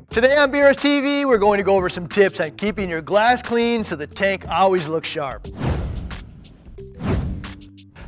Today on BRStv, we're going to go over some tips on keeping your glass clean so the tank always looks sharp.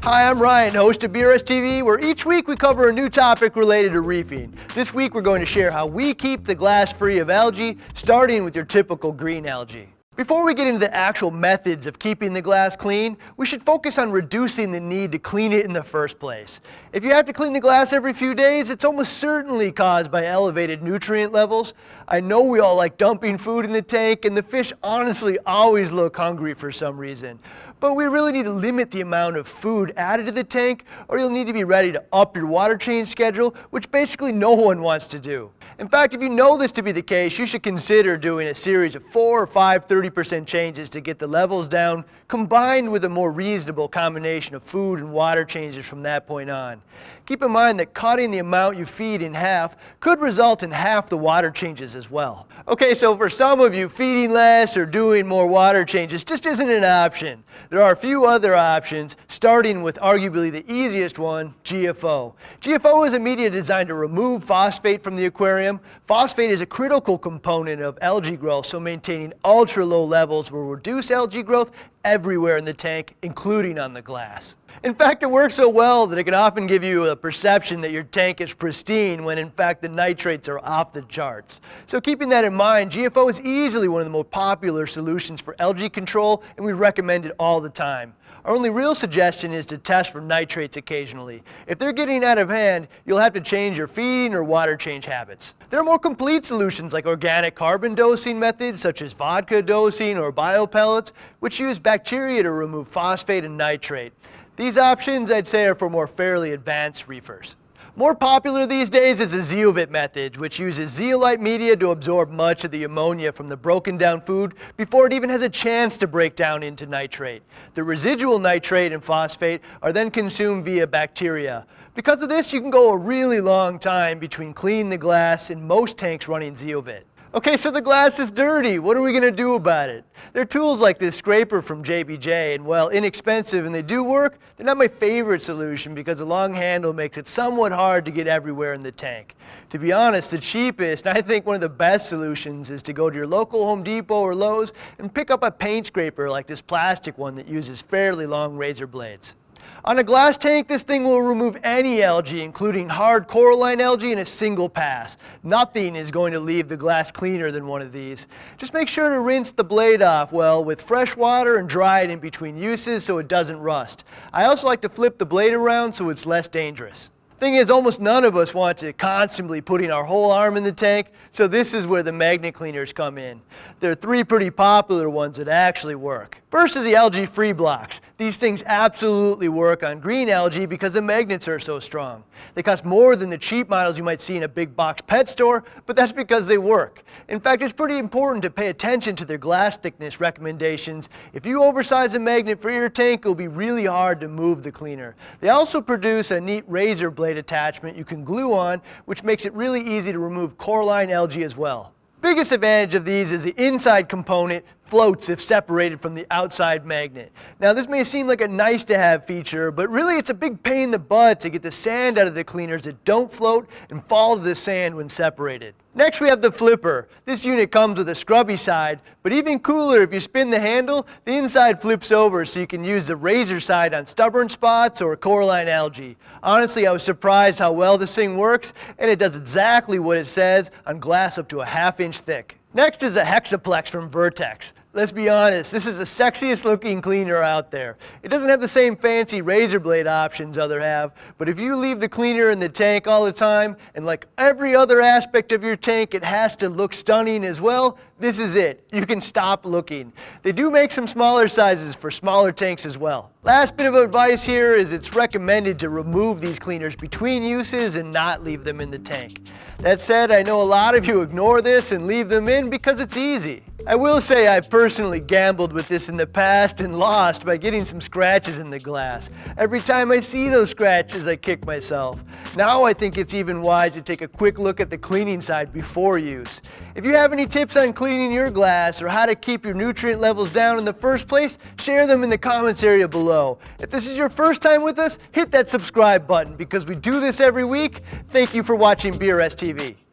Hi, I'm Ryan, host of BRStv, where each week we cover a new topic related to reefing. This week we're going to share how we keep the glass free of algae, starting with your typical green algae. Before we get into the actual methods of keeping the glass clean, we should focus on reducing the need to clean it in the first place. If you have to clean the glass every few days, it's almost certainly caused by elevated nutrient levels. I know we all like dumping food in the tank, and the fish honestly always look hungry for some reason. But we really need to limit the amount of food added to the tank, or you'll need to be ready to up your water change schedule, which basically no one wants to do. In fact, if you know this to be the case, you should consider doing a series of 4 or 5 30% changes to get the levels down, combined with a more reasonable combination of food and water changes from that point on. Keep in mind that cutting the amount you feed in half could result in half the water changes as well. Okay, so for some of you, feeding less or doing more water changes just isn't an option. There are a few other options, starting with arguably the easiest one, GFO. GFO is a media designed to remove phosphate from the aquarium. Phosphate is a critical component of algae growth, so maintaining ultra low levels will reduce algae growth everywhere in the tank, including on the glass. In fact, it works so well that it can often give you a perception that your tank is pristine when in fact the nitrates are off the charts. So keeping that in mind, GFO is easily one of the most popular solutions for algae control, and we recommend it all the time. Our only real suggestion is to test for nitrates occasionally. If they're getting out of hand, you'll have to change your feeding or water change habits. There are more complete solutions like organic carbon dosing methods such as vodka dosing or biopellets, which use bacteria to remove phosphate and nitrate. These options, I'd say, are for more fairly advanced reefers. More popular these days is the zeolite method, which uses zeolite media to absorb much of the ammonia from the broken down food before it even has a chance to break down into nitrate. The residual nitrate and phosphate are then consumed via bacteria. Because of this, you can go a really long time between cleaning the glass and most tanks running zeolite. Okay, so the glass is dirty. What are we going to do about it? There are tools like this scraper from JBJ, and while inexpensive and they do work, they're not my favorite solution because the long handle makes it somewhat hard to get everywhere in the tank. To be honest, the cheapest, and I think one of the best solutions, is to go to your local Home Depot or Lowe's and pick up a paint scraper like this plastic one that uses fairly long razor blades. On a glass tank, this thing will remove any algae, including hard coralline algae, in a single pass. Nothing is going to leave the glass cleaner than one of these. Just make sure to rinse the blade off well with fresh water and dry it in between uses so it doesn't rust. I also like to flip the blade around so it's less dangerous. Thing is, almost none of us want to constantly putting our whole arm in the tank, so this is where the magnet cleaners come in. There are 3 pretty popular ones that actually work. First is the Algae Free blocks. These things absolutely work on green algae because the magnets are so strong. They cost more than the cheap models you might see in a big box pet store, but that's because they work. In fact, it's pretty important to pay attention to their glass thickness recommendations. If you oversize a magnet for your tank, it'll be really hard to move the cleaner. They also produce a neat razor blade attachment you can glue on, which makes it really easy to remove coralline algae as well. Biggest advantage of these is the inside component floats if separated from the outside magnet. Now this may seem like a nice to have feature, but really it's a big pain in the butt to get the sand out of the cleaners that don't float and fall to the sand when separated. Next we have the flipper. This unit comes with a scrubby side, but even cooler, if you spin the handle, the inside flips over so you can use the razor side on stubborn spots or coralline algae. Honestly, I was surprised how well this thing works, and it does exactly what it says on glass up to a ½ inch thick. Next is a Hexaflex from Vertex. Let's be honest, this is the sexiest looking cleaner out there. It doesn't have the same fancy razor blade options others have, but if you leave the cleaner in the tank all the time, and like every other aspect of your tank, it has to look stunning as well, this is it. You can stop looking. They do make some smaller sizes for smaller tanks as well. Last bit of advice here is it's recommended to remove these cleaners between uses and not leave them in the tank. That said, I know a lot of you ignore this and leave them in because it's easy. I will say I personally gambled with this in the past and lost by getting some scratches in the glass. Every time I see those scratches, I kick myself. Now I think it's even wise to take a quick look at the cleaning side before use. If you have any tips on cleaning your glass or how to keep your nutrient levels down in the first place, share them in the comments area below. If this is your first time with us, hit that subscribe button because we do this every week. Thank you for watching BRStv.